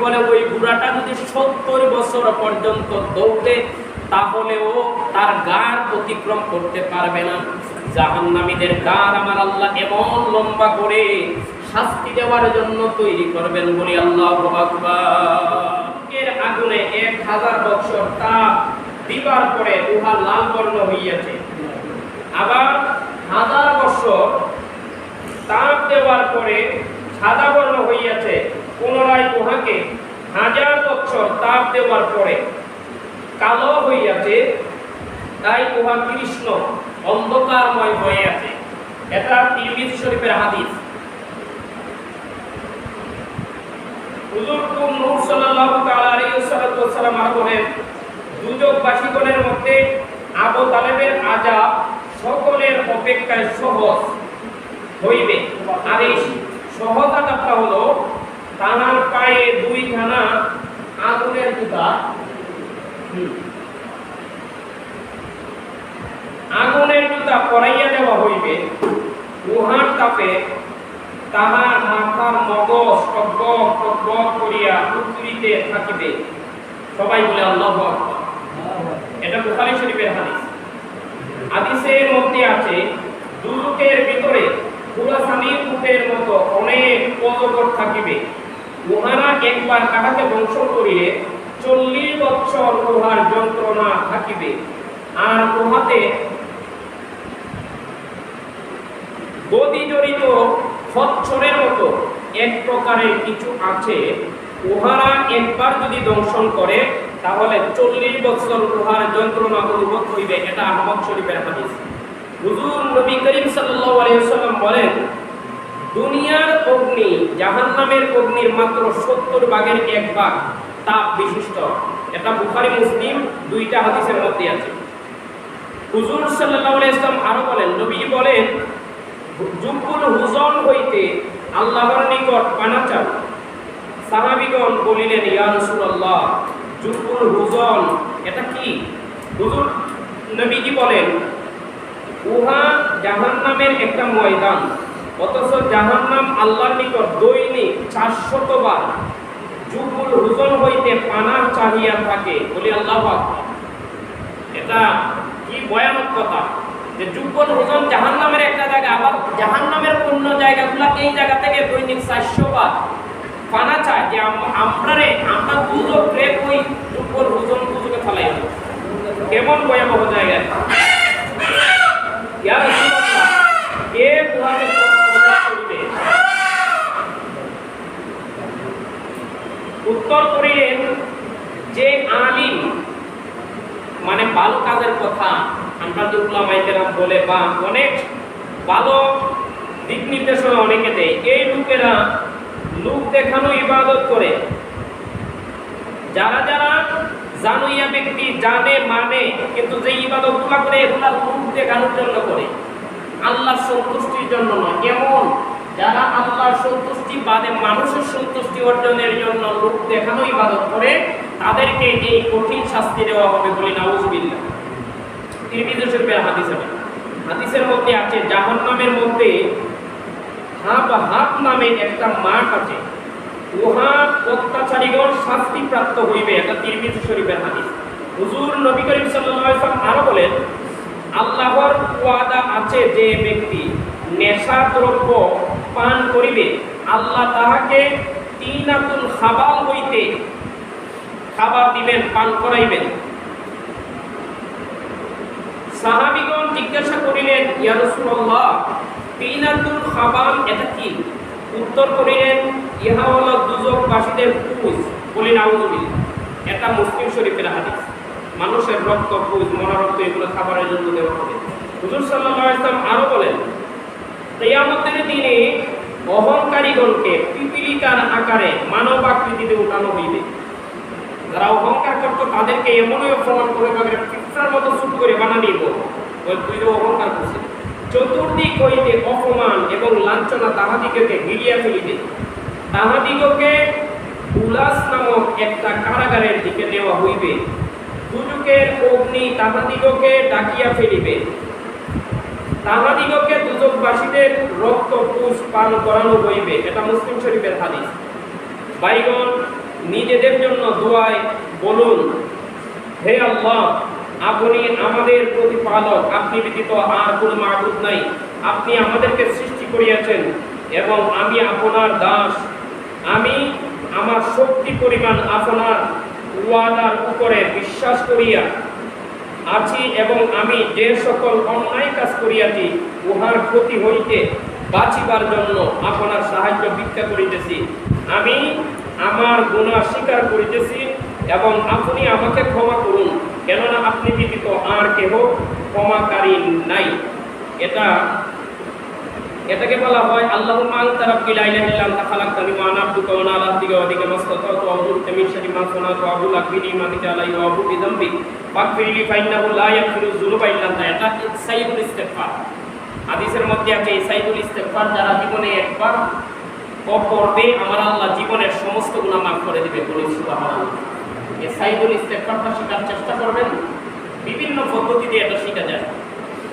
বলে ওই বুড়াটা যদি 70 বছর পর্যন্ত দৌড়ে তাহলেও তার গার অতিক্রম করতে পারবে না। জাহান্নামীদের গার আমার আল্লাহ এমন লম্বা করে শাস্তি দেওয়ার জন্য তৈরি করবেন বলি আল্লাহু আকবার। এর আগুনে 1000 বছর তাপ দিবার পরে উহা লাল বর্ণ হইয়াছে, আবার 1000 বছর তাপ দেওয়ার পরে সাদা বর্ণ হইয়াছে, পুনরায় উহাকে 1000 বছর তাপ দেওয়ার পরে কালো হইয়াছে, তাই উহা কৃষ্ণ অন্ধকারময় হয়ে আছে। এটা তিরমিজি শরীফের হাদিস। হুজুর নূর সাল্লাল্লাহু তাআলা আলাইহি ওয়াসাল্লাম বলেন, দুজকবাসীগণের মধ্যে আবু তালেবের আযাব সকলের অপেক্ষায় সহজ হইবে। আর এই সহজ আযাবটা হলো তাহার পায়ে 2 খানা আগুনের জুতা, আগুনের জুতা পরাইয়া দেওয়া হইবে। উহার তাপে তাহার মাথার মগজ টকবক টকবক করিয়া উত্তরিতে থাকিবে। সবাই বলে আল্লাহু আকবার। এটা বুখারী শরীফের হাদিস। হাদিসের মধ্যে আছে, দুজকের ভিতরে পুরাসানির উটের মতো অনেক অজগর থাকিবে। উহারা একবার কাহাকে দংশন করিলে 40 বৎসর উহার যন্ত্রণা থাকিবে। আর উহাতে গদি জড়িত ফচ্ছরের মতো এক প্রকারের কিছু আছে। উহারা একবার যদি দংশন করে তাহলে 40 বছর উহার যন্ত্রণা অনুভব হইবে। এটা আহমদ শরীফের হাদিস। হুজুর নবী করিম সাল্লাল্লাহু আলাইহি ওয়াসাল্লাম বলেন, দুনিয়ার অগ্নি জাহান্নামের অগ্নির মাত্র 70 ভাগের 1 ভাগ তাপ বিশিষ্ট। এটা বুখারী মুসলিম দুইটা হাদিসের মধ্যে আছে। হুজুর সাল্লাল্লাহু আলাইহি ওয়াসাল্লাম আরো বলেন, নবী বলেন, জুবুল হুজন হইতে আল্লাহর নিকট পানা চাও। সাহাবীগণ বলিলেন, ইয়া রাসূলুল্লাহ, জুবুল হুজন এটা কি? হুজুর নবীজি বলেন, উহা জাহান্নামের একটা ময়দান, অথচ জাহান্নাম আল্লাহর নিকট দৈনিক 400 বার জুবুল হুজন হইতে পানা চাহিয়া থাকে। বলি আল্লাহু আকবার। এটা কি ভয়ানক কথা যে জুবুল হুজন জাহান্নামের একটা জায়গা, আবার জাহান্নামের অন্য জায়গাগুলো এই জায়গা থেকে দৈনিক 400 বার পানা চায় যে আমরা দুজক রে কই জুবুল হুজন দুজকে ফেলাই। কেমন ভয়াবহ জায়গা! ইয়া রাসূলুল্লাহ, কে উহাকে করিবে? উত্তর করিলেন, যে আলিম, মানে ভালো কাজের কথা আমরা যে উলামায়ে কেরাম বলে বা অনেক ভালো দিক নির্দেশনা অনেকে দেয়, এই লোকেরা লোক দেখানো ইবাদত করে। যারা যারা জানুইয়া ব্যক্তি জানে মানে, কিন্তু যে ইবাদতগুলো করে এগুলা লোক দেখানোর জন্য করে, আল্লাহর সন্তুষ্টির জন্য নয়। এমন যারা আল্লাহর সন্তুষ্টি বাদে মানুষের সন্তুষ্টি অর্জনের জন্য লোক দেখানো ইবাদত করে, তাদেরকে এই কঠিন শাস্তি দেওয়া হবে বলি নাউজুবিল্লাহ। তিরমিজি শরীফের হাদিস। হাদিসের মধ্যে আছে, জাহান্নামের মধ্যে হাব নামে একটা মাঠ আছে, উহা অত্যাচারীগণ শাস্তি প্রাপ্ত হইবে। এটা তিরমিজি শরীফের হাদিস। হুজুর নবী করিম সাল্লাল্লাহু আলাইহি ওয়াসাল্লাম আরো বলেন, আল্লাহর ওয়াদা আছে, যে ব্যক্তি নেশা দ্রব্য পান করিবে আল্লাহ তাহাকে তিনাতুল খাবাল হইতে খাবার দিবেন, পান করাইবেন। সাহাবীগণ জিজ্ঞাসা করিলেন, ইয়া রাসূলুল্লাহ, তিনাতুল খাবাল এটা কি? উত্তর করিলেন, ইহা হলো দুজকবাসীদের পুজ। বলি নাউজুবিল্লাহ। এটা মুসলিম শরীফের হাদিস। মানুষের রক্ত, পুজ, মরা রক্ত এগুলো খাবারের জন্য দেওয়া হবে। হুজুর সাল্লাল্লাহু আলাইহি ওয়াসাল্লাম আরো বলেন, কিয়ামতের দিনে অহংকারীগণকে পিপীলিকার আকারে মানব আকৃতিতে উঠানো হইবে। যারা অহংকার করতো তাদেরকে এমনই অপমান করে পিঁপড়ার মতো ছোট করে বানানিয়ে দিব, ওই তুই যে অহংকার করছিস। চতুর্দিক হইতে অপমান এবং লাঞ্ছনা তাহাদিগকে গিলিয়া ফেলিবে। তাহাদিগকে উলাস নামক একটা কারাগারের দিকে দেওয়া হইবে। দুজকের অগ্নি তাহাদিগকে ডাকিয়া ফেলিবে। তাহাদিগকে দুজকবাসীদের রক্ত পুষ পান করানো হইবে। এটা মুসলিম শরীফের হাদিস। ভাইগণ, নিজেদের জন্য দোয়ায় বলুন, হে আল্লাহ, আপনি আমাদের প্রতিপালক, আপনি ব্যতীত আর কোনো মাবুদ নাই, আপনি আমাদেরকে সৃষ্টি করিয়াছেন এবং আমি আপনার দাস। আমি আমার শক্তি পরিমাণ আপনার ওয়াদার উপরে বিশ্বাস করিয়া আছি এবং আমি যে সকল অন্যায় কাজ করিয়াছি উহার ক্ষতি হইতে বাঁচিবার জন্য আপনার সাহায্য ভিক্ষা করিতেছি। আমি আমার গুনাহ স্বীকার করিতেছি এবং আপনি আমাকে ক্ষমা করুন, কেননা আপনি ব্যতীত আর কেহ ক্ষমাকারী নাই। এটাকে বলা হয় আল্লাহুম্মা আনতা রাব্বি লা ইলাহা ইল্লা আনতা খালাকতানি ওয়া আনা আবদুকা ওয়া আনা আলা আহদিকা ওয়া ওয়া'দিকা মাসতাতা'তু ওয়া আউযু বিকা মিন শাররি মা সানা'তু ওয়া আবু'ু লাকা বিনি'মাতিকা আলাইয়া ওয়া আবু'ু বিযামবি ফাগফিরলি ফাইন্নাহু লা ইয়াগফিরুয যুনুবা ইল্লা আনতা। এটা সাইয়্যিদুল ইস্তিগফার। হাদিসের মধ্যে আছে এই সাইয়্যিদুল ইস্তিগফার যারা জীবনে একবার পড়বে আমার আল্লাহ জীবনের সমস্ত গুনাহ মাফ করে দিবে। বলি সুবহানাল্লাহ। এই সাইয়্যিদুল ইস্তিগফারটা শেখার চেষ্টা করবেন। বিভিন্ন পদ্ধতিতে এটা শেখা যায়।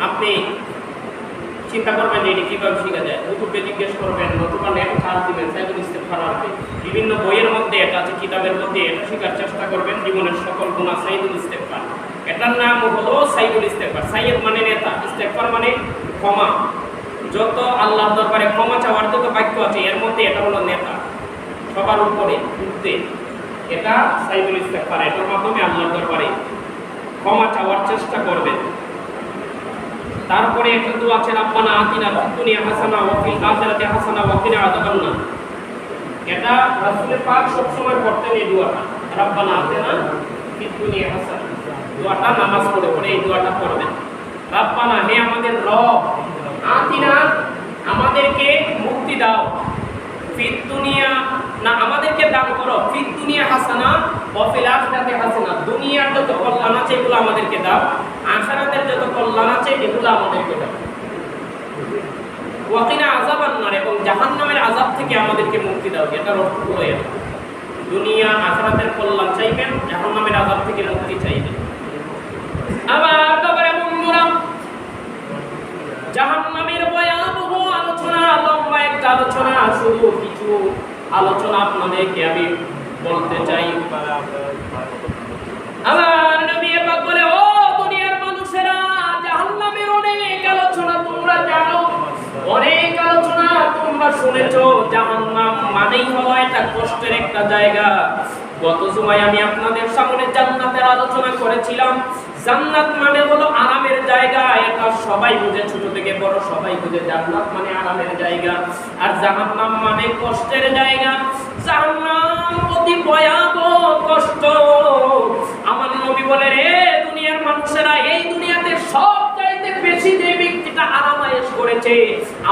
আপনি চিন্তা করবেন যে এটি কীভাবে শেখা যায়, ইউটিউবে জিজ্ঞেস করবেন, নতুবা নেট সার্চ দিবেন, সাইয়্যিদুল ইস্তিগফার আসবে। বিভিন্ন বইয়ের মধ্যে এটা আছে, কিতাবের মধ্যে এটা শেখার চেষ্টা করবেন। জীবনের সকল গুনাহ সাইয়্যিদুল ইস্তিগফার, এটার নাম হলো সাইয়্যিদুল ইস্তিগফার। সাইয়্যিদ মানে নেতা, ইস্তিগফার মানে ক্ষমা। যত আল্লাহর দরবারে ক্ষমা চাওয়ার যত বাক্য আছে এর মধ্যে এটা হলো নেতা, সবার উপরে উঠতে। এটা সাইয়্যিদুল ইস্তিগফার। এটার মাধ্যমে আল্লাহর দরবারে ক্ষমা চাওয়ার চেষ্টা করবেন। তারপরে একটা দোয়া আছে, রাব্বানা আতিনা ফিদ দুনিয়া হাসানা ওয়া ফিল আখিরাতি হাসানা ওয়া কিনা আযাবান্নার। এটা রাসূল পাক সব সময় পড়তেন এই দোয়াটা, রাব্বানা আতিনা ফিদ দুনিয়া হাসানা। দোয়াটা নামাজ পড়ে পড়ে এই দোয়াটা পড়বেন। রাব্বানা, হে আমাদের রব, আতিনা আমাদেরকে মুক্তি দাও, ফিদ দুনিয়া না আমাদেরকে দান করো, ফিদ দুনিয়া হাসানা ওয়া ফিল আখিরাতি হাসানা। দুনিয়ার যত কল্যাণ আছে এগুলো আমাদেরকে দাও, আখিরাতের যত কল্যাণ আছে এগুলো আমাদেরকে দাও। ওয়া কিনা আযাবান্নার, এবং জাহান্নামের আযাব থেকে আমাদেরকে মুক্তি দাও। এটার অর্থ হলো এটা, দুনিয়া আখিরাতের কল্যাণ চাইবেন, জাহান্নামের আযাব থেকে মুক্তি চাইবেন। আবার কবরে বন্ধুরা, জাহান্নামের ভয়াবহ আলোচনা, লম্বা একটা আলোচনা, শুধু কিছু আলোচনা আপনাদেরকে আমি বলতে চাই। আমার নবী পাক বলে, ও দুনিয়ার মানুষেরা, জাহান্নামের অনেক আলোচনা তোমরা জানো, অনেক আলোচনা তোমরা শুনেছো। জাহান্নাম মানেই হলো এটা কষ্টের একটা জায়গা। গত জুমায় আমি আপনাদের সামনে জান্নাতের আলোচনা করেছিলাম। জান্নাত মানে হলো আরামের জায়গা, এটা সবাই বুঝে, ছোট থেকে বড় সবাই বুঝে। জান্নাত মানে আরামের জায়গা, আর জাহান্নাম মানে কষ্টের জায়গা। জাহান্নাম অতি ভয়াবহ কষ্ট। আমার নবী বলে, রে দুনিয়ার মানুষেরা, এই দুনিয়াতে সবচাইতে বেশি যে ব্যক্তিটা আরামায়েশ করেছে,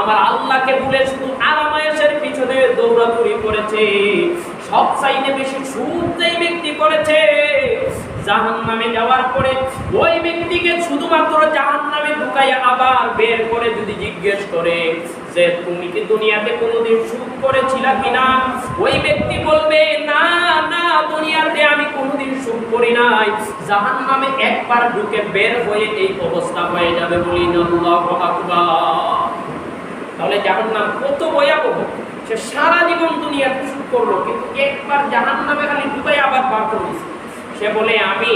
আমার আল্লাহকে ভুলে শুধু আরামায়েশের পিছনে দৌড়াদৌড়ি করেছে, সবচাইতে বেশি সুখ যেই ব্যক্তি করেছে, জাহান্নামে যাওয়ার পরে ওই ব্যক্তিকে শুধুমাত্র জাহান্নামে ঢুকাইয়া আবার বের করে যদি জিজ্ঞেস করে যে তুমি কি দুনিয়াতে কোনোদিন সুখ করেছিলা কিনা, ওই ব্যক্তি বলবে না না, দুনিয়াতে আমি কোনোদিন সুখ করি নাই। জাহান্নামে একবার ঢুকে বের হয়ে এই অবস্থা হয়ে যাবে। বলি আল্লাহু আকবার। তাহলে জাহান্নাম কত ভয়াবহ। সে সারা জীবন দুনিয়াতে সুখ করলো, কিন্তু একবার জাহান্নামে খালি ঢুকাই আবার বার করে দিয়েছে। সে বলে, আমি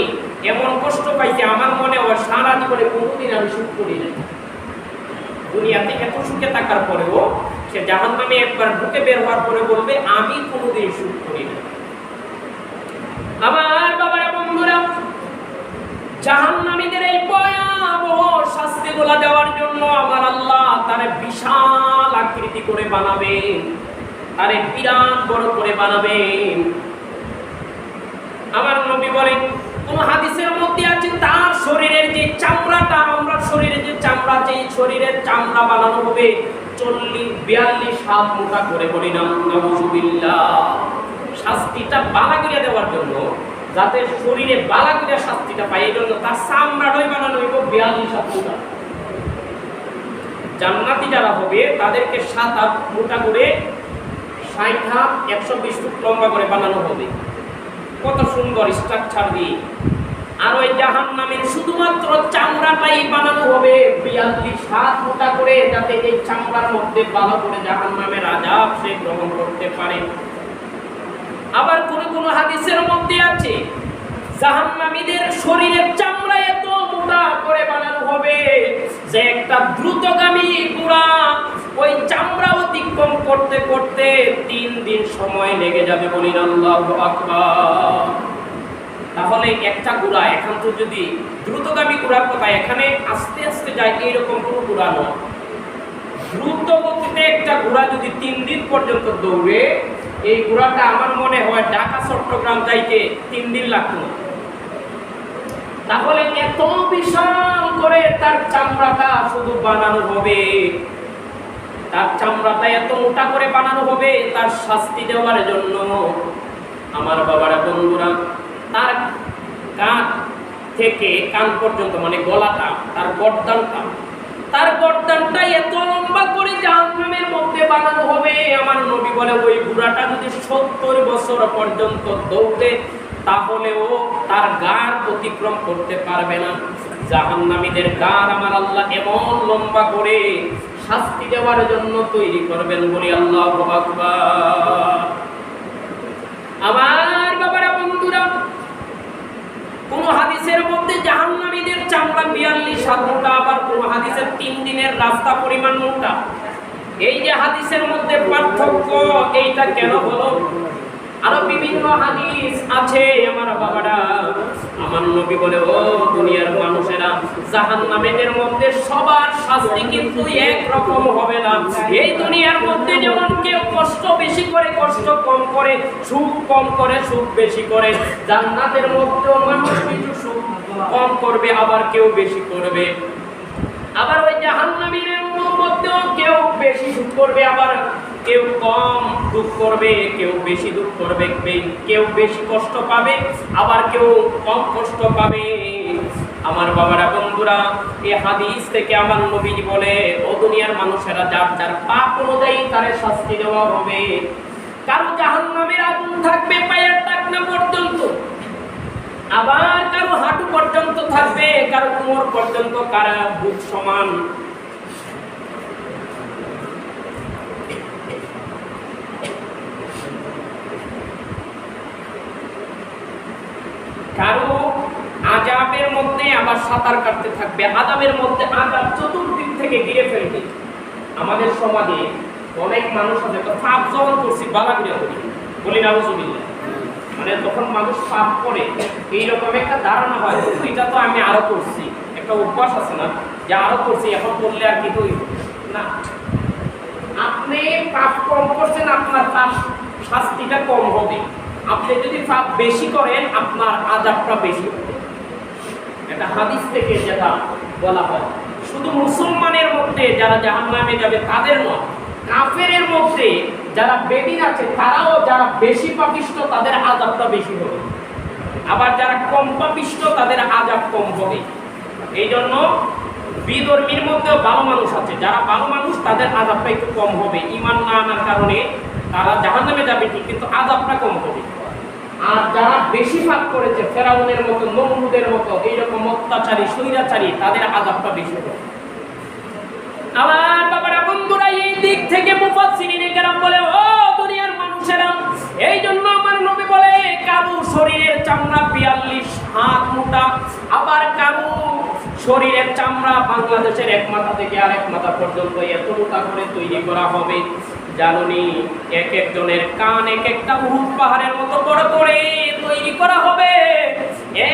এমন কষ্ট পাইছি, আমার মনে হয় সারা জীবনে কোনোদিন আমি সুখ করি নাই। দুনিয়াতে এত সুখে থাকার পরেও সে জাহান্নামে একবার ঢুকে বের হওয়ার পরে বলবে, আমি কোনোদিন সুখ করি নাই। আমার বাবারা বন্ধুরা, জাহান্নামীদের এই ভয়াবহ শাস্তিগুলো দেওয়ার জন্য আমার আল্লাহ তার বিশাল আকৃতি করে বানাবেন, তার বিরাট বড় করে বানাবেন। আমার নবী বলেন, কোন হাদিসের মধ্যে আছে তার শরীরের যে চামড়াটা, আমরা শরীরে যে চামড়া, যে শরীরের চামড়া বানানো হবে 40-42 হাত মোটা করে। বলি না নাউযুবিল্লাহ। শাস্তিটা বালাগিরা দেওয়ার জন্য, যাতে শরীরে বালাগিরা শাস্তিটা পায়, এই জন্য তার চামড়াটাই বানানো হইব 42 হাত মোটা। জান্নাতি যারা হবে তাদেরকে 7 হাত মোটা করে, 60 হাত 120 ফুট লম্বা করে বানানো হবে। কত সুন্দর স্ট্রাকচার দিয়ে। আর ওই জাহান্নামের শুধুমাত্র চামড়াটাই বানানো হবে 42 হাত মোটা করে, যাতে এই চামড়ার মধ্যে ভালো করে জাহান্নামের আযাব সে গ্রহণ করতে পারে। আবার কোন কোন হাদিসের মধ্যে আছে জাহান্নামীদের শরীরের চামড়া এত মোটা করে বানানো হবে যে একটা দ্রুতগামী ঘোড়া ওই চামড়া অতিক্রম করতে করতে 3 দিন সময় লেগে যাবে। বলিন আল্লাহু আকবার। তাহলে একটা ঘোড়া এখন তো যদি দ্রুতগামী ঘোড়ার কথা এখানে আস্তে আস্তে যায় এইরকম কোনো ঘোড়া নয়। দ্রুত গতিতে একটা ঘোড়া যদি 3 দিন পর্যন্ত দৌড়ে, এই ঘোড়াটা আমার মনে হয় ঢাকা চট্টগ্রাম যাইতে 3 দিন লাগতো না। তাহলে এত বিশাল করে তার চামড়াটা শুধু বানানো হবে, তার চামড়াটা এত মোটা করে বানানো হবে তার শাস্তি দেওয়ার জন্য। আমার বাবারা বন্ধুরা, তার কান থেকে কান পর্যন্ত মানে গলাটা, তার গর্দানটা এত লম্বা করে জাহান্নামের মধ্যে বানানো হবে। আমার নবী বলে ওই ঘোড়াটা যদি 70 বছর পর্যন্ত দৌড়ে তাহলেও তার গার অতিক্রম করতে পারবে না। জাহান্নামীদের গার আমার আল্লাহ এমন লম্বা করে শাস্তি দেওয়ার জন্য তৈরি করবেন। বলি আল্লাহু আকবার। আমার বাবারা বন্ধুরা, কোন হাদিসের মধ্যে জাহান্নামীদের চামড়া 42 হাত মোটা, আবার কোন হাদিসের 3 দিনের রাস্তা পরিমাণ মোটা। এই যে হাদিসের মধ্যে পার্থক্য, এইটা কেন হলো? আরো বিভিন্ন হাদিস আছে আমার বাবারা। আমার নবী বলে ও দুনিয়ার মানুষেরা, জাহান্নামীদের মধ্যে সবার শাস্তি কিন্তু এক রকম হবে না। এই দুনিয়ার মধ্যে যেমন কেউ কষ্ট বেশি করে কষ্ট কম করে, সুখ কম করে সুখ বেশি করে, জান্নাতের মধ্যেও মানুষ কিছু সুখ কম করবে আবার কেউ বেশি করবে। আবার ওই জাহান্নামীদের মধ্যেও কেউ বেশি সুখ করবে আবার কেউ কম দুঃখ করবে, কেউ বেশি দুঃখ করবে, কেউ বেশি কষ্ট পাবে আবার কেউ কম কষ্ট পাবে। আমার বাবারা বন্ধুরা, এই হাদিস থেকে আমার নবী বলে ও দুনিয়ার মানুষেরা যার যার পাপ অনুযায়ী তার শাস্তি দেওয়া হবে। কারো জাহান্নামের আগুন থাকবে পায়ের টাকনা পর্যন্ত, আবার কারো হাঁটু পর্যন্ত থাকবে, কারো কোমর পর্যন্ত, কারো বুক সমান। কারো আযাবের মধ্যে আবার সাঁতার কাটতে থাকবে, আযাবের মধ্যে আযাব চতুর্দিক থেকে ঘিরে ফেলবে। আমাদের সমাজে অনেক মানুষ আছে তো পাপ যখন করছি বালাগিরা করি, বলি নাউজুবিল্লাহ, মানে তখন মানুষ পাপ করে এইরকম একটা ধারণা হয় এটা তো আমি আরো করছি, একটা অভ্যাস আছে না যে আরো করছি এখন করলে আর কি হইব না। আপনি পাপ কম করছেন, আপনার পাপ শাস্তিটা কম হবে। আপনি যদি পাপ বেশি করেন আপনার আযাবটা বেশি হবে। এটা হাদিস থেকে যেটা বলা হয়, শুধু মুসলমানের মধ্যে যারা জাহান্নামে যাবে তাদের নয়, কাফেরের মধ্যে যারা বেদিন আছে তারাও যারা বেশি পাপিষ্ঠ তাদের আযাবটা বেশি হবে, আবার যারা কম পাপিষ্ঠ তাদের আযাব কম হবে। এই জন্য বিধর্মীর মধ্যেও ভালো মানুষ আছে, যারা ভালো মানুষ তাদের আযাবটা একটু কম হবে। ঈমান না আনার কারণে তারা জাহান্নামে যাবে ঠিক, কিন্তু আযাবটা কম হবে। আর যারা বেশি পাপ করেছে ফেরাউনের মতো, নমরুদের মতো এইরকম অত্যাচারী স্বৈরাচারী, তাদের আযাবটা বেশি হবে। আমার বাবারা বন্ধুরা, এই দিক থেকে মুফাসসিরিনে কেরাম বলে ও দুনিয়ার মানুষেরা, এই জন্য আমার নবী বলে কারো শরীরের চামড়া 42 হাত মোটা, আবার কারো শরীরের চামড়া বাংলাদেশের এক মাথা থেকে আরেক মাথা পর্যন্ত এত মোটা করে তৈরি করা হবে। জানুনি এক একজনের কান এক একটা উহুদ পাহাড়ের মতো বড় করে তৈরি করা হবে,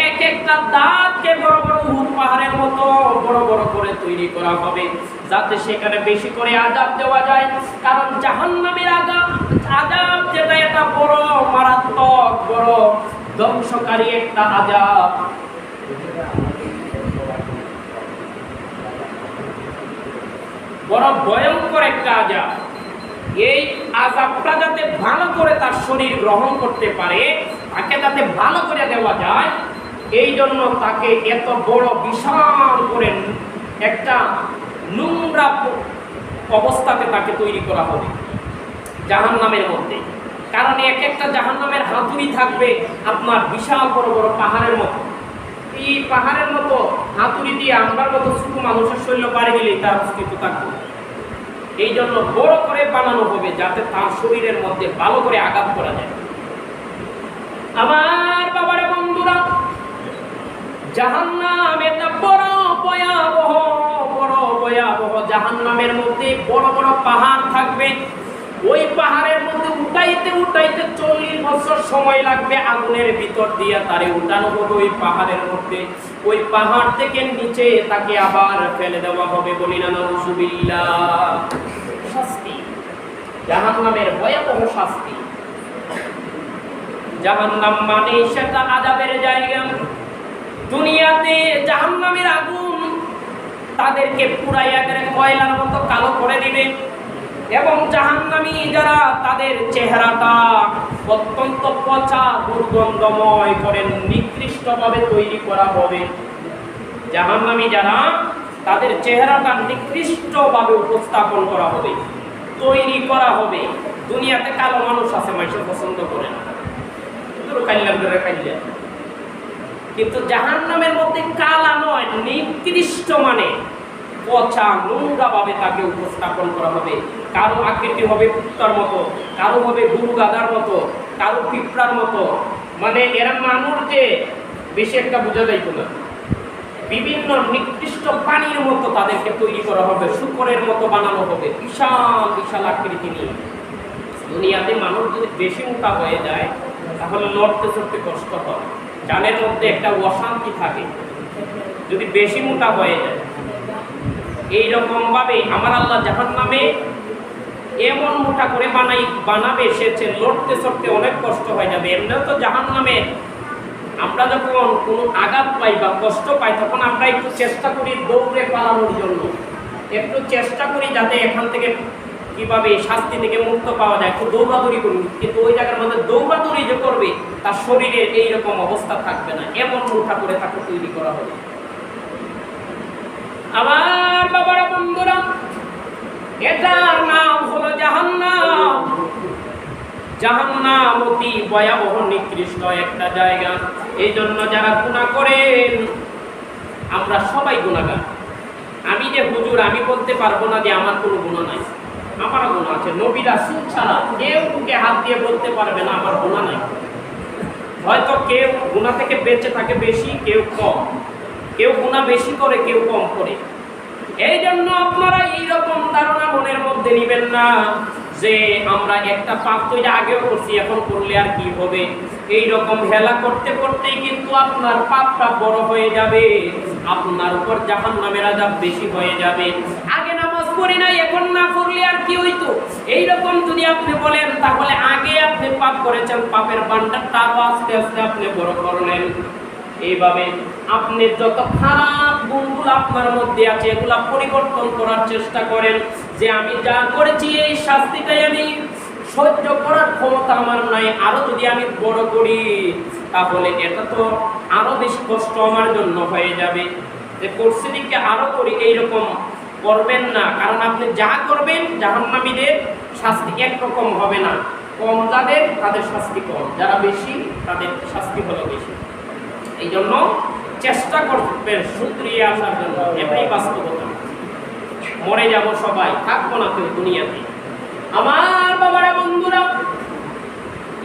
এক একটা দাঁতকে বড় বড় উহুদ পাহাড়ের মতো বড় বড় করে তৈরি করা হবে, যাতে সেখানে বেশি করে আযাব দেওয়া যায়। কারণ জাহান্নামের আযাব যেটা এটা বড় মারাত্মক, বড় ধ্বংসকারী একটা আযাব। বড় ভয়ঙ্কর একটা আযাব। এই আযাবটা যাতে ভালো করে তার শরীর গ্রহণ করতে পারে, তাকে যাতে ভালো করে দেওয়া যায়, এই জন্য তাকে এত বড় বিশাল করে একটা নোংরা অবস্থাতে তাকে তৈরি করা হবে জাহান্নামের মধ্যে। কারণ এক একটা জাহান্নামের হাতুড়ি থাকবে আপনার বিশাল বড় বড় পাহাড়ের মতো। এই পাহাড়ের মতো হাতুড়ি দিয়ে আমরার মতো ছোট মানুষের শরীর বাড়ি গেলেই তার অস্তিত্ব থাকবে। এই জন্য বড় করে বানানো হবে যাতে তার শরীরের মধ্যে ভালো করে আঘাত করা যায়। আমার বাবারা বন্ধুরা, জাহান্নাম এটা বড় ভয়াবহ, বড় ভয়াবহ। জাহান্নামের মধ্যে বড় বড় পাহাড় থাকবে। ওই পাহাড়ের মধ্যে উঠাইতে উঠাইতে 40 বছর সময় লাগবে। আগুনের ভিতর দিয়ে তারে উঠানো হবে ওই পাহাড়ের মধ্যে। ওই পাহাড় থেকে নিচে তাকে আবার ফেলে দেওয়া হবে। বলি না নাউজুবিল্লাহ। শাস্তি, জাহান্নামের ভয়াবহ শাস্তি। জাহান্নাম মানে সেটা আযাবের জায়গা। দুনিয়াতে জাহান্নামের আগুন তাদেরকে পুরাইয়া করে কয়লার মতো কালো করে দিবে এবং জাহান্নামী যারা তাদের চেহারাটা অত্যন্ত পচা দুর্গন্ধময় করে নিকৃষ্টভাবে তৈরি করা হবে। জাহান্নামী যারা তাদের চেহারাটা নিকৃষ্টভাবে উপস্থাপন করা হবে, তৈরি করা হবে। দুনিয়াতে কালো মানুষ আছে, মানুষ পছন্দ করে না, কিন্তু জাহান্নামের মধ্যে কালা নয়, নিকৃষ্ট মানে পচা নোংরা ভাবে তাকে উপস্থাপন করা হবে। কারো আকৃতি হবে কুত্তার মতো, কারো হবে গরু গাধার মতো, কারো পিঁপড়ার মতো। মানে এরা মানুষ যে বেশি একটা বোঝা যাইত না। বিভিন্ন নিকৃষ্ট পানির মতো তাদেরকে তৈরি করা হবে, শুকরের মতো বানানো হবে, বিশাল বিশাল আকৃতি নিয়ে। দুনিয়াতে মানুষ যদি বেশি মোটা হয়ে যায় তাহলে লড়তে চড়তে কষ্ট হয়, জানের মধ্যে একটা অশান্তি থাকে যদি বেশি মোটা হয়ে যায়। এইরকম ভাবে আমার আল্লাহ জাহান্নামে এমন মোটা করে বানাবে এসেছে, লড়তে চড়তে অনেক কষ্ট হয়ে যাবে। এমনিও তো জাহান্নামে আমরা যখন কোনো আঘাত পাই বা কষ্ট পাই তখন আমরা একটু চেষ্টা করি দৌড়ে পালানোর জন্য, একটু চেষ্টা করি যাতে এখান থেকে কিভাবে শাস্তি থেকে মুক্ত পাওয়া যায়, একটু দৌড়াদৌড়ি করি। কিন্তু ওই জায়গার মধ্যে দৌড়াদৌড়ি যে করবে তার শরীরের এইরকম অবস্থা থাকবে না, এমন মোটা করে তাকে তৈরি করা হবে। আমার বাবারা বন্ধুরা, এটার নাম হলো জাহান্নাম। জাহান্নাম অতি ভয়াবহ নিকৃষ্ট একটা জায়গা। এই জন্য যারা গুনাহ করেন, আমরা সবাই গুনাহগার। আমি যে হুজুর, আমি বলতে পারবো না যে আমার কোনো গুনাহ নাই, আমারও গুনাহ আছে। নবী রাসূল ছাড়া কেউ বুকে হাত দিয়ে বলতে পারবে না আমার গুনাহ নাই। হয়তো কেউ গুনাহ থেকে বেঁচে থাকে বেশি, কেউ কম, কেউ গুনাহ বেশি করে, কেউ কম করে। এই জন্য আপনারা এইরকম ধারণা মনের মধ্যে নেবেন না যে আমরা একটা পাপ তো এটা আগেও করছি, এখন করলে আর কি হবে। এইরকম হেলা করতে করতেই কিন্তু আপনার পাপটা বড় হয়ে যাবে, আপনার উপর জাহান্নামের আযাব বেশি হয়ে যাবে। আগে নামাজ পড়ি নাই, এখন না পড়লে আর কি হইতো, এইরকম যদি আপনি বলেন তাহলে আগে আপনি পাপ করেছেন, পাপের বান্ডারটা আস্তে আস্তে আপনি বড় করলেন। এইভাবে আপনি যত খারাপ গুণগুলো আপনার মধ্যে আছে এগুলা পরিবর্তন করার চেষ্টা করেন, যে আমি যা করেছি এই শাস্তিটাই আমি সহ্য করার ক্ষমতা আমার নাই, আরো যদি আমি বড় করি তাহলে এটা তো আরো বেশি কষ্ট আমার জন্য হয়ে যাবে। যে করছি দিকে আরো করি, এইরকম করবেন না। কারণ আপনি যা করবেন জাহান্নামীদের শাস্তি একরকম হবে না। কম যাদের তাদের শাস্তি কম, যারা বেশি তাদের শাস্তি হলো বেশি। এই জন্য চেষ্টা করবেন শুধরিয়ে আসার জন্য, এটাই বাস্তবতা। মরে যাব সবাই, থাকবো না কেউ দুনিয়াতে। আমার বাবারা বন্ধুরা,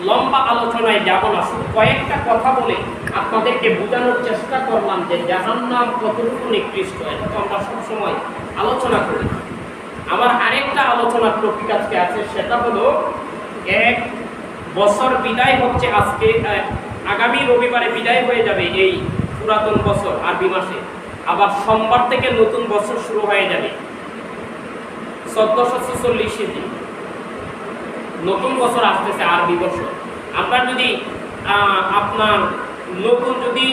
লম্বা আলোচনায় যাব না, শুধু কয়েকটা কথা বলে আপনাদেরকে বোঝানোর চেষ্টা করলাম যে জাহান্নাম কতটুকু নিকৃষ্ট। এটা তো আমরা সবসময় আলোচনা করি। আমার আরেকটা আলোচনার টপিক আজকে আছে, সেটা হলো 1 বছর বিদায় হচ্ছে আজকে, আগামী রবিবারে বিদায় হয়ে যাবে এই পুরাতন বছর আরবি মাসে। আবার সোমবার থেকে নতুন বছর শুরু হয়ে যাবে 1446 দিন। নতুন বছর আসতেছে আরবি বছর। আমরা যদি আপনার নতুন যদি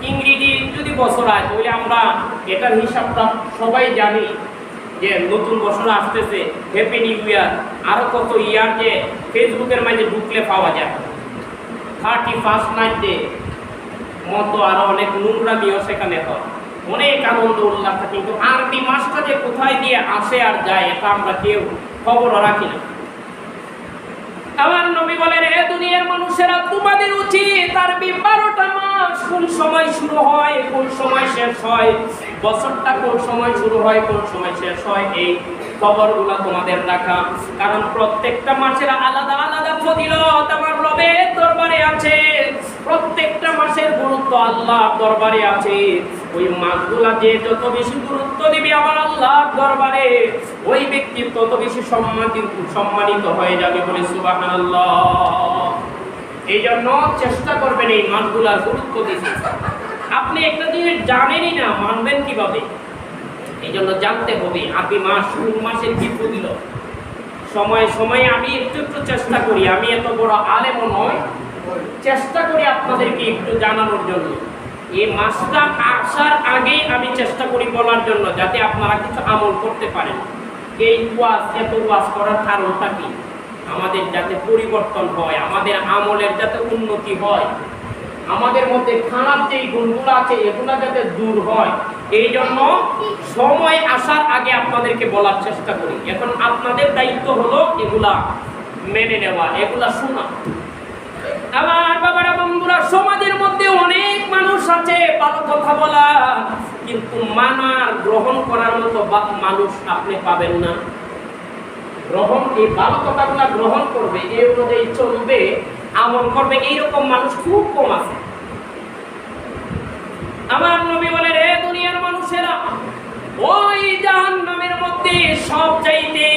ইংরেজি যদি বছর হয় তাহলে আমরা এটার হিসাবটা সবাই জানি যে নতুন বছর আসতেছে, হ্যাপি নিউ ইয়ার। আরও কত ইয়ার যে ফেসবুকের মাঝে ঢুকলে পাওয়া যায়, 31st নাইটে মতো আরো অনেক নোংরামিও সেখানে হয়, অনেক আনন্দ উল্লাস থাকে। কিন্তু আরবি মাসটা যে কোথায় দিয়ে আসে আর যায় এটা আমরা কেউ খবরও রাখি না। আমার নবী বলেন, এ দুনিয়ার মানুষেরা, তোমাদের উচিত আরবি 12টা মাস কোন সময় শুরু হয়, কোন সময় শেষ হয়, বছরটা কোন সময় শুরু হয়, কোন সময় শেষ হয়, এই খবরগুলো তোমাদের রাখা। কারণ প্রত্যেকটা মাসের আলাদা আলাদা ফজিলত আমার রব রবের দরবারে আছে, প্রত্যেকটা মাসের গুরুত্ব আল্লাহর দরবারে আছে। ওই মাসগুলা যে যত বেশি গুরুত্ব দিবে আমার আল্লাহর দরবারে, ওই ব্যক্তি তত বেশি সম্মানিত হয়ে যাবে বলে সুবহানাল্লাহ। এই জন্য চেষ্টা করবেন এই মাসগুলার গুরুত্ব দিতে। আপনি একটা জিনিস জানেনই না, মানবেন কিভাবে? এই জন্য জানতে হবে আরবি মাস, কোন মাসের কি ফজিলত। সময়ে সময়ে আমি একটু একটু চেষ্টা করি, আমি এত বড় আলেমও নয়, চেষ্টা করি আপনাদেরকে একটু জানানোর জন্য। এই মাসটা আসার আগেই আমি চেষ্টা করি বলার জন্য, যাতে আপনারা কিছু আমল করতে পারেন। এই ওয়াজ, এত ওয়াজ করার কারণটা কি? আমাদের যাতে পরিবর্তন হয়, আমাদের আমলের যাতে উন্নতি হয়, আমাদের মধ্যে খারাপ যে গুণগুলো আছে এগুলো যাতে দূর হয়, এই জন্য সময় আসার আগে আপনাদেরকে বলার চেষ্টা করি। এখন আপনাদের দায়িত্ব হলো এগুলা মেনে নেওয়া, এগুলা শোনা। আমার বাবারা, বন্ধুরা, সমাজের মধ্যে অনেক মানুষ আছে ভালো কথা বলা, কিন্তু মানার গ্রহণ করার মতো মানুষ আপনি পাবেন না। এই ভালো কথাগুলা গ্রহণ করবে, এই অনুযায়ী চলবে, আমল করবে, এইরকম মানুষ খুব কম আছে। আমার নবী বলেন, হে দুনিয়ার মানুষেরা, ওই জাহান্নামের মধ্যে সব চাইতে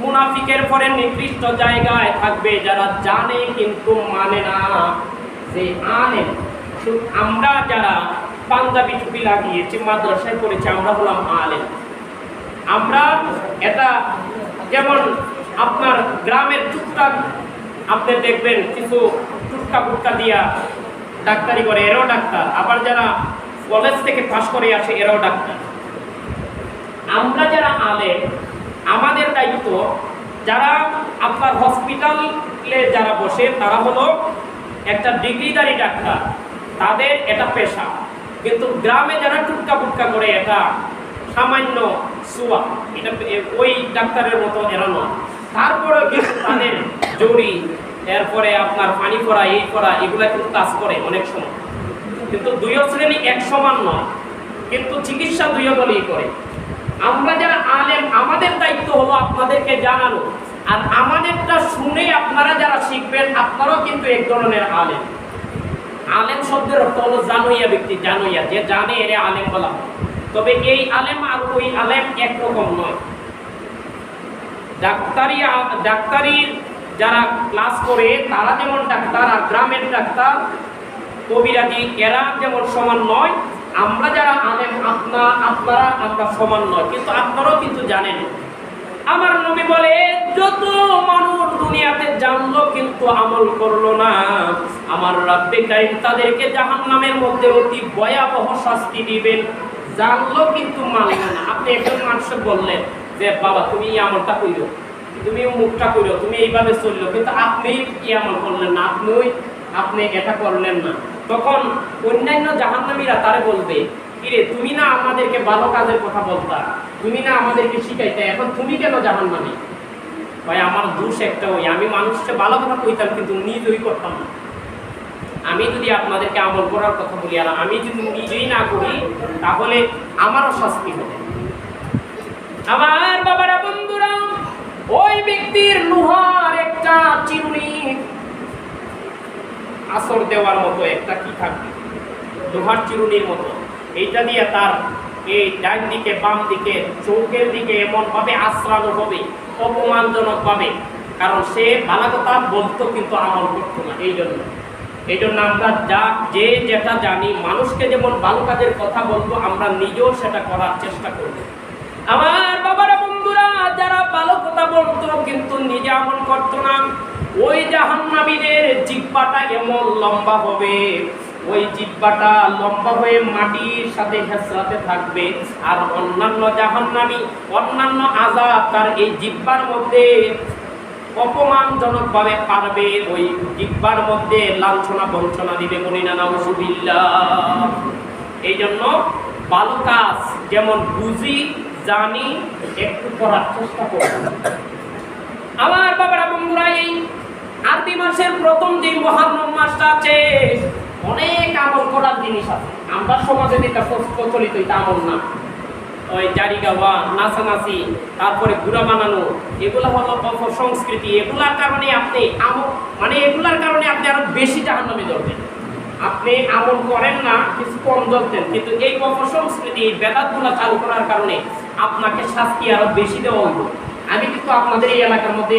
মুনাফিকের পরে নিকৃষ্ট জায়গায় থাকবে যারা জানে কিন্তু মানে না। যে আলেম, আমরা যারা পাঞ্জাবি টুপি লাগিয়েছি, মাদ্রাসায় পড়েছি, আমরা হলাম আলেম। আমরা এটা যেমন আপনার গ্রামের টুকটাক আপনি দেখবেন কিছু টুটকা ফুটকা দিয়া ডাক্তারি করে, এরাও ডাক্তার। আবার যারা কলেজ থেকে পাশ করে আসে এরাও ডাক্তার। আমরা যারা আলেম, আমাদের দায়িত্ব, যারা আপনার হসপিটালে যারা বসে তারা হলো একটা ডিগ্রিধারী ডাক্তার, তাদের এটা পেশা। কিন্তু গ্রামে যারা টুটকা ফুটকা করে এটা সামান্য সুয়া, এটা ওই ডাক্তারের মতো এরা নয়। তারপরে কিন্তু তাদের জড়ি, এরপরে আপনার পানি করা, এই করা, এগুলা কিন্তু কাজ করে অনেক সময়। কিন্তু দুই শ্রেণী এক সমান নয়, কিন্তু চিকিৎসা দুই দলই করে। আমরা যারা আলেম, আমাদের দায়িত্ব হলো আপনাদেরকে জানানো, আর আমাদেরটা শুনে আপনারা যারা শিখবেন, আপনারাও কিন্তু এক ধরনের আলেম। আলেম শব্দের অর্থ হলো জানুইয়া ব্যক্তি, জানুইয়া, যে জানে এরে আলেম বলা হয়। তবে এই আলেম আর ওই আলেম একরকম নয়। ডাক্তারির যারা ক্লাস করে তারা যেমন ডাক্তার, আর গ্রামের ডাক্তার, কবিরাজি, এরা যেমন সমান নয়। আমরা যারা আলেম, আপনারা আমরা সমান নয়, কিন্তু আপনারাও কিন্তু জানেন। আমার নবী বলে, যত মানুষ দুনিয়াতে জানলো কিন্তু আমল করলো না, আমার রাব্বে কারীম তাদেরকে জাহান্নামের মধ্যে অতি ভয়াবহ শাস্তি দিবেন। জানলো কিন্তু মানলো না। আপনি একজন মানুষকে বললেন যে বাবা তুমি এই আমলটা কইরো, তুমি মুখটা কইরো, তুমি এইভাবে চললো, কিন্তু আপনি কি আমল করলেন না, আপনি এটা করলেন না। তখন অন্যান্য জাহান্নামীরা তারে বলবে, কিরে তুমি না আমাদেরকে ভালো কাজের কথা বলতা, তুমি না আমাদেরকে শিখাইতে, এখন তুমি কেন জাহান্নামী? ভাই আমার দোষ একটা, ওই আমি মানুষকে ভালো কথা কইতাম কিন্তু নিজেই করতাম না। আমি যদি আপনাদেরকে আমল করার কথা বলি আর আমি যদি নিজেই না করি, তাহলে আমারও শাস্তি হবে। আমার বাবারা, বন্ধুরা, ওই ব্যক্তির লোহার একটা চিরুনি আসর দেওয়ার মতো একটা কি থাকবে, লোহার চিরুনির মতো, এইটা দিয়ে তার এই ডান দিকে বাম দিকে চোখের দিকে এমন ভাবে আশ্রানো হবে, অপমানজনক ভাবে, কারণ সে ভালো কথা বলতো কিন্তু আমল করতো না। এই জন্য আমরা যে যেটা জানি, মানুষকে যেমন ভালো কাজের কথা বলবো, আমরা নিজেও সেটা করার চেষ্টা করব। আমার বাবারা, বন্ধুরা, যারা ভালো কথা বলতো কিন্তু নিজে আমল করতো না, ওই জাহান্নামীদের জিহ্বাটা এমন লম্বা হবে, ওই জিহ্বাটা লম্বা হয়ে মাটির সাথে হেঁচড়াতে থাকবে। আর অন্যান্য জাহান্নামী, অন্যান্য আযাব তার এই জিহ্বার মধ্যে অপমানজনকভাবে পারবে, ওই জিহ্বার মধ্যে লাঞ্ছনা বঞ্চনা দিবে। বলি না নাউযুবিল্লাহ। এই জন্য ভালো কাজ যেমন বুঝি, জানি, একটু করার চেষ্টা করব। আমার বাবারা, বন্ধুরা, এই আরবি মাসের প্রথম যে মুহররম মাসটা আছে, অনেক আমল করার জিনিস আছে। আমরা সমাজে যেটা প্রচলিত, এটা আমল না। ওই জারি গাওয়া, নাচানাচি, তারপরে ঘুরা বানানো, এগুলো হলো অপসংস্কৃতি। এগুলার কারণে আপনি এগুলার কারণে আপনি আরো বেশি জাহান্নামে জ্বলবেন। আপনি আমল করেন না, কিছু কম জ্বলতেন, কিন্তু এই অপসংস্কৃতি, এই বেদাতগুলো চালু করার কারণে আপনাকে শাস্তি আরো বেশি দেওয়া হইব। আমি কিন্তু আপনাদের এই এলাকার মধ্যে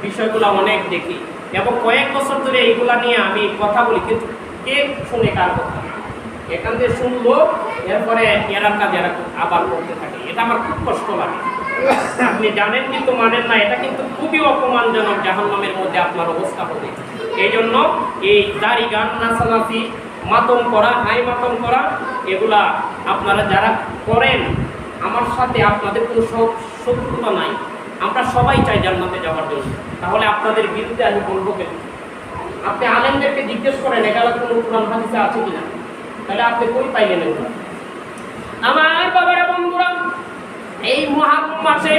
বিষয়গুলো অনেক দেখি এবং কয়েক বছর ধরে এইগুলা নিয়ে আমি কথা বলি, কিন্তু কে শুনে কার কথা? এখান থেকে শুনলো, এরপরে এরার কাজ এরা আবার করতে থাকে। এটা আমার খুব কষ্ট লাগে। আপনি জানেন কিন্তু মানেন না, এটা কিন্তু খুবই অপমানজনক। জাহান্নামের মধ্যে আপনার অবস্থা হবে। এই জন্য এই দাড়ি, গান, নাচানাচি, মাতম করা, হাই মাতম করা, এগুলা আপনারা যারা করেন, আমার সাথে আপনাদের কোনো শত্রুতা নাই। আমরা সবাই চাই জান্নাতে যাওয়ার জন্য। তাহলে আপনাদের বিরুদ্ধে আমি বলবো কেন? আপনি আলেমদেরকে জিজ্ঞেস করেন এগুলো কোনো কোরআন হাদিসে আছে কিনা, তাহলে আপনি কই পাইলেন এগুলো? আমার বাবারা, বন্ধুরা, এই মুহররম মাসে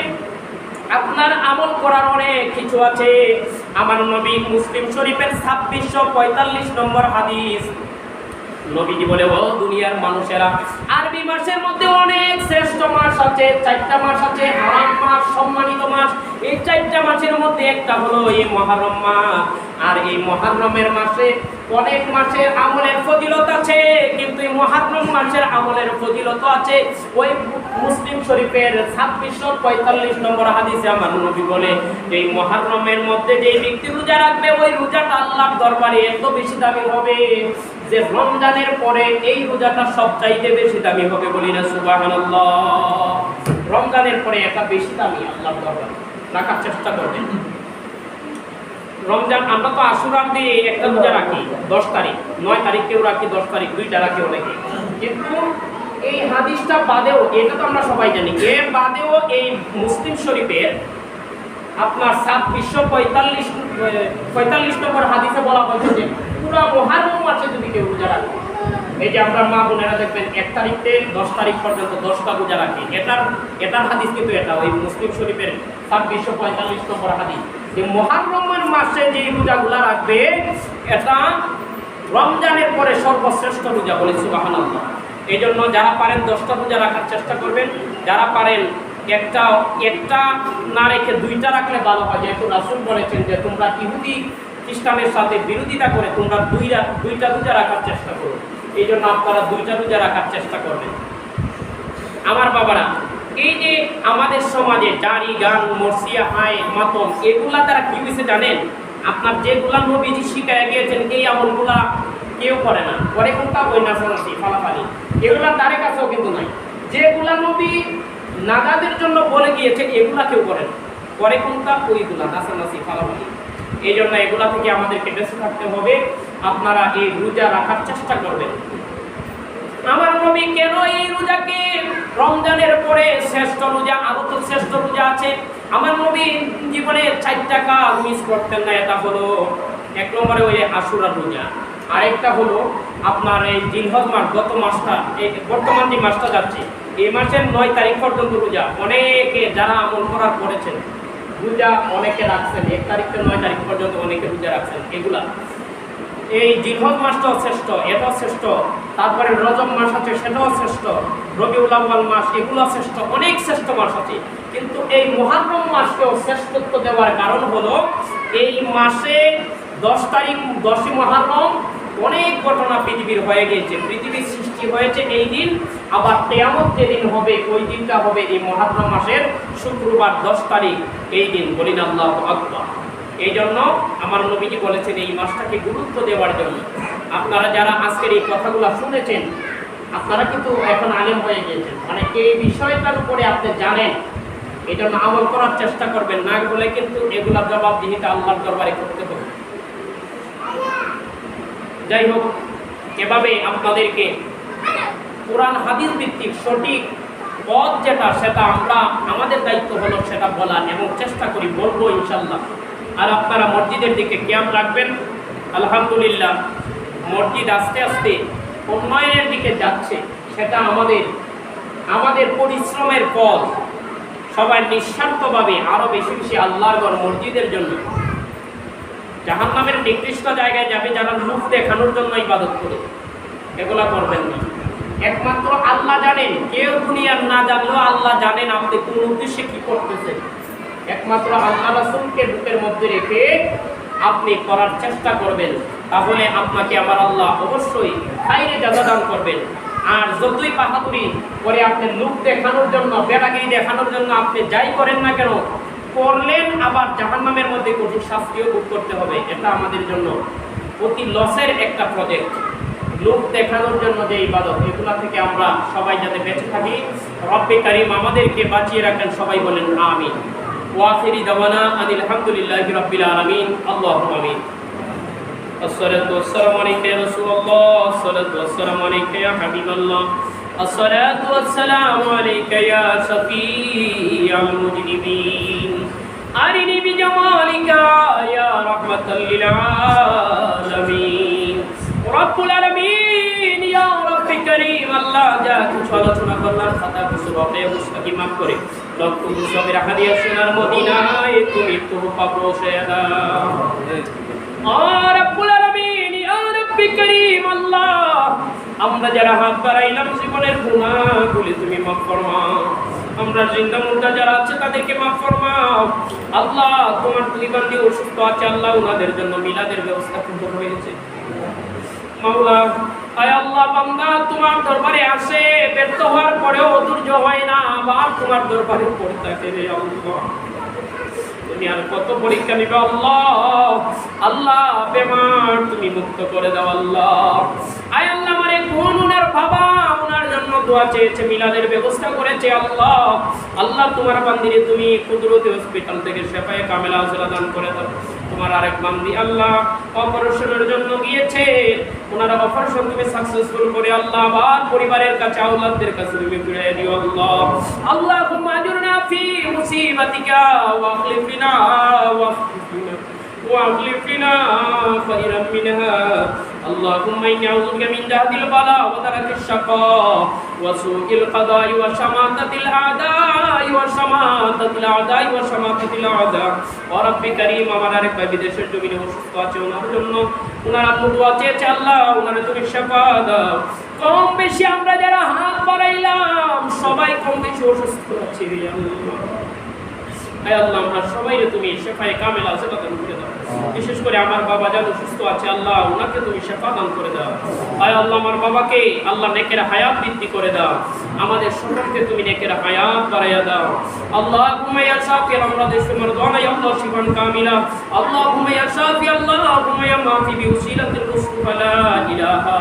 আপনার আমল করার অনেক কিছু আছে। আমার নবী মুসলিম শরীফের 2645 নম্বর হাদিস, নবীজি বলে, ও দুনিয়ার মানুষেরা, আরবি মাসের মধ্যে অনেক শ্রেষ্ঠ মাস আছে। 4টা মাস আছে হারাম মাস, সম্মানিত মাস। এই 4টা মাসের মধ্যে একটা হলো এই মুহররম মাস। আর এই মুহররমের মাসে অনেক মাসের আমলের ফজিলত আছে, কিন্তু এই মুহররম মাসের আমলের ফজিলত আছে। ওই মুসলিম শরীফের 2645 নম্বর হাদিসে আমার নবী বলে, এই মুহররমের মধ্যে যে ব্যক্তি রোজা রাখবে, ওই রোজাটা আল্লাহর দরবারে এত বেশি দামি হবে যে রমজানের পরে এই রোজাটা সবচাইতে বেশি দামি হবে। বলি না সুবহানাল্লাহ? রমজানের পরে এটা বেশি দামি আল্লাহর দরবারে। রাখার চেষ্টা করবেন। রমজান, আমরা তো আশুরার দিয়ে একটা রোজা রাখি 10 তারিখ, 9 তারিখ কেউ রাখি, 10 তারিখ 2টা রাখি অনেকে। কিন্তু এই হাদিসটা বাদেও, এটা তো আমরা সবাই জানি, এর বাদেও এই মুসলিম শরীফের আপনার 2645 নম্বর হাদিসে বলা হয়েছে যে পুরো মুহররম মাসে যদি কেউ রোজা রাখে, এই যে আমরা মা বোনেরা দেখবেন 1 তারিখ থেকে 10 তারিখ পর্যন্ত 10টা রোজা রাখে, এটার হাদিস কিন্তু এটা ওই মুসলিম শরীফের 2645 নম্বর হাদিস, যে মুহররমের মাসে যে রোজাগুলা রাখবে এটা রমজানের পরে সর্বশ্রেষ্ঠ রোজা। বলে সুবহানাল্লাহ। এই জন্য যারা পারেন 10টা রোজা রাখার চেষ্টা করবেন। যারা পারেন একটা না রেখে 2টা রাখলে ভালো হয়, যেহেতু রাসূল বলেছেন যে তোমরা ইহুদি খ্রিস্টানের সাথে বিরোধিতা করে তোমরা 2টা রোজা রাখার চেষ্টা করো। এই জন্য আপনারা 2টা রোজা রাখার চেষ্টা করবেন। আমার বাবারা, এই যে আমাদের সমাজে দাড়ি, গান, মরসিয়া, হাই মাতম, এগুলা দ্বারা কি হয়েছে জানেন? আপনার যেগুলা নবীজি শিখায় গিয়েছেন এই আমলগুলা কেউ করে না। করে কোনটা? ওই নাচানাচি, ফালাফালি, এগুলার দ্বারে কাছেও কিন্তু নাই। যেগুলা নবী নাজাদের জন্য বলে গিয়েছে এগুলা কেউ করে না। করে কোনটা? ওইগুলা, নাচানাচি, ফালাফালি। এই জন্য এগুলা থেকে আমাদেরকে বেঁচে থাকতে হবে। আপনারা এই রোজা রাখার চেষ্টা করবেন। আমার নবী কেন এই রোজাকে রমজানের পরে শ্রেষ্ঠ রোজা, আরো তো শ্রেষ্ঠ রোজা আছে। আমার নবী জীবনে 4টা কাজ মিস করতেন না। এটা হলো 1 নম্বরে ওই আশুরার রোজা, আরেকটা হলো আপনার এই জিলহজ মাস, গত মাসটা, এই বর্তমান যে মাসটা যাচ্ছে, এই মাসের 9 তারিখ পর্যন্ত রোজা। অনেকে যারা আমল করার করেছেন রোজা অনেকে রাখছেন, 1 তারিখ থেকে 9 তারিখ পর্যন্ত অনেকে রোজা রাখছেন। এগুলা এই জিলহজ মাসটাও শ্রেষ্ঠ, এটাও শ্রেষ্ঠ। তারপরে রজব মাস আছে, সেটাও শ্রেষ্ঠ। রবিউল আউয়াল মাস, এগুলো শ্রেষ্ঠ। অনেক শ্রেষ্ঠ মাস আছে, কিন্তু এই মুহররম মাসকেও শ্রেষ্ঠত্ব দেওয়ার কারণ হলো এই মাসে 10 তারিখ, 10ই মুহররম অনেক ঘটনা পৃথিবীর হয়ে গেছে। পৃথিবীর সৃষ্টি হয়েছে এই দিন। আবার কিয়ামত যেদিন হবে ওই দিনটা হবে এই মুহররম মাসের শুক্রবার 10 তারিখ। এই দিন বলিন আল্লাহু আকবার। এই জন্য আমার নবীজি বলেছেন এই মাসটাকে গুরুত্ব দেওয়ার জন্য। আপনারা যারা আজকের এই কথাগুলো শুনেছেন, আপনারা কিন্তু এখন আলেম হয়ে গিয়েছেন, মানে এই বিষয়টার উপরে আপনি জানেন। এই জন্য আমল করার চেষ্টা করবেন, না বলে কিন্তু এগুলা জবাবদিহিতা আল্লাহর দরবারে করতে হবে। যাই হোক, এভাবে আপনাদেরকে কোরআন হাদিস ভিত্তিক সঠিক পথ যেটা, সেটা আমরা, আমাদের দায়িত্ব হলো সেটা বলার, এবং চেষ্টা করি, বলবো ইনশাল্লাহ। আর আপনারা মসজিদের দিকে খেয়াল রাখবেন। আলহামদুলিল্লাহ, মসজিদ আস্তে আস্তে উন্নয়নের দিকে যাচ্ছে। সেটা আমাদের পরিশ্রমের ফল। সবাই নিঃস্বার্থভাবে আরো বেশি বেশি আল্লাহর ঘর, মসজিদের জন্য। জাহান্নামের নিকৃষ্ট জায়গায় যাবে যারা লোক দেখানোর জন্য ইবাদত করে, এগুলা করবেন না। একমাত্র আল্লাহ জানেন, কেউ দুনিয়ার না জানলেও আল্লাহ জানেন আপনি কোন উদ্দেশ্যে কি করতেছেন। একমাত্র আল্লাহ রাসূলকে বুকের মধ্যে রেখে আপনি করার চেষ্টা করবেন, তাহলে আপনাকে আমার আল্লাহ অবশ্যই খাইরে জাযা দান করবেন। আর যতই বাহাদুরি করে আপনি লোক দেখানোর জন্য, বেড়াগিরি দেখানোর জন্য আপনি যাই করেন না কেন, করলেন আবার জাহান্নামের মধ্যে কঠিন শাস্তিও ভোগ করতে হবে। এটা আমাদের জন্য অতি লসের একটা প্রজেক্ট। লোক দেখানোর জন্য যে ইবাদত, এগুলা থেকে আমরা সবাই যাতে বেঁচে থাকি, রব্বে কারীম আমাদেরকে বাঁচিয়ে রাখেন। সবাই বলেন আমিন। ওয়াখিরি দাওয়ানা আনিল হামদুলিল্লাহি রাব্বিল আলামিন। আল্লাহুম্মা আমিন। الصلاة والسلام عليك يا رسول الله، الصلاة والسلام عليك يا حبيب الله، الصلاة والسلام عليك يا شفيع المذنبين، أرني بجمالك يا رحمة للعالمين، رب العالمين يا رب كريم। الله যা কিছু আলোচনা করলাম খাতা কুসুরে মুস্তাকি মাফ করে লক্ষ মুসাফির হাদিয়া সোনার মদিনায় তুমি তোহফা পৌঁছে দাও। রব্বুল আলামিন ইয়া রাব্বি কারীম আল্লাহ, আমরা যারা হাত বাড়াইলাম জীবনের গুনাহগুলি তুমি মাফ ফরমাও। আমরা জিন্দা মুর্দা যারা আছে তাদেরকে মাফ ফরমাও। আল্লাহ তোমার দুই বান্দী অসুস্থ আছে, আল্লাহ ওনাদের জন্য মিলাদের ব্যবস্থা করতে হয়েছে। মাওলা আয় আল্লাহ, বান্দা তোমার দরবারে আসে, ব্যর্থ হওয়ার পরেও ধৈর্য হয় না, আবার তোমার দরবারে পড়ে থাকে রে আল্লাহ। দুনিয়ার কত পরীক্ষা নিবে আল্লাহ, আল্লাহ বেমার তুমি মুক্ত করে দাও আল্লাহ। আয় আল্লাহ আমার এক বোন, ওনার বাবা ওনার জন্য দোয়া চেয়েছে, মিলাদের ব্যবস্থা করেছে আল্লাহ। আল্লাহ তোমার বান্দিরে তুমি কুদরতি হসপিটাল থেকে শেফায়ে কামেলা আজলা দান করে দাও। তোমার আরেক বান্দি আল্লাহ অপারেশনের জন্য গিয়েছে, ওনার অপারেশন তুমি সাকসেসফুল করে আল্লাহ আবার পরিবারের কাছে আওলাদদের কাছে তুমি ফিরিয়ে দিও আল্লাহ। আল্লাহুম্মা আজুরনা ফি মুসিবাতিকা ওয়া আখলিফনা واغفر لنا خيرا منها اللهم إني أعوذ بك من جهد البلاء ودرك الشقاء وسوء القضاء وشماتة الأعداء وشماتة الأعداء ورب كريم আমার আরেক ভাই বিদেশের জমিনে অসুস্থ আছে, ওনার জন্য ওনার আম্মু দোয়া চেয়েছে আল্লাহ ওনারে তুমি শিফা দাও। কম বেশি আমরা যারা হাত বাড়াইলাম সবাই কম বেশি অসুস্থ আছি আল্লাহ। আয় আল্লাহ আমরা সবাই তুমি শেফায়ে কামেলা আজলা দান করে দাও। বিশেষ করে আমার বাবা যারা অসুস্থ আছে আল্লাহ ওনাকে তুমি শেফা দান করে দাও। আয় আল্লাহ আমার বাবাকে আল্লাহ নেকের হায়াত বৃদ্ধি করে দাও, আমাদের সকলকে তুমি নেকের হায়াত বাড়াইয়া দাও। আল্লাহুম্মা ইয়া শাফি আমরাদিশ মারদানা ইয়া আল্লাহ শিফান কামিলা, আল্লাহুম্মা ইয়া শাফি আল্লাহুম্মা ইয়া মাফি বিউসিলাতিল মুস্তাফা লা ইলাহা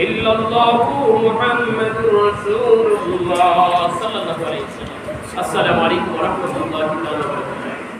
ইল্লাল্লাহু মুহাম্মাদুর রাসূলুল্লাহ সাল্লাল্লাহু আলাইহি ওয়াসাল্লাম। আসসালামু আলাইকুম ওয়া রাহমাতুল্লাহি ওয়া বারাকাতুহু।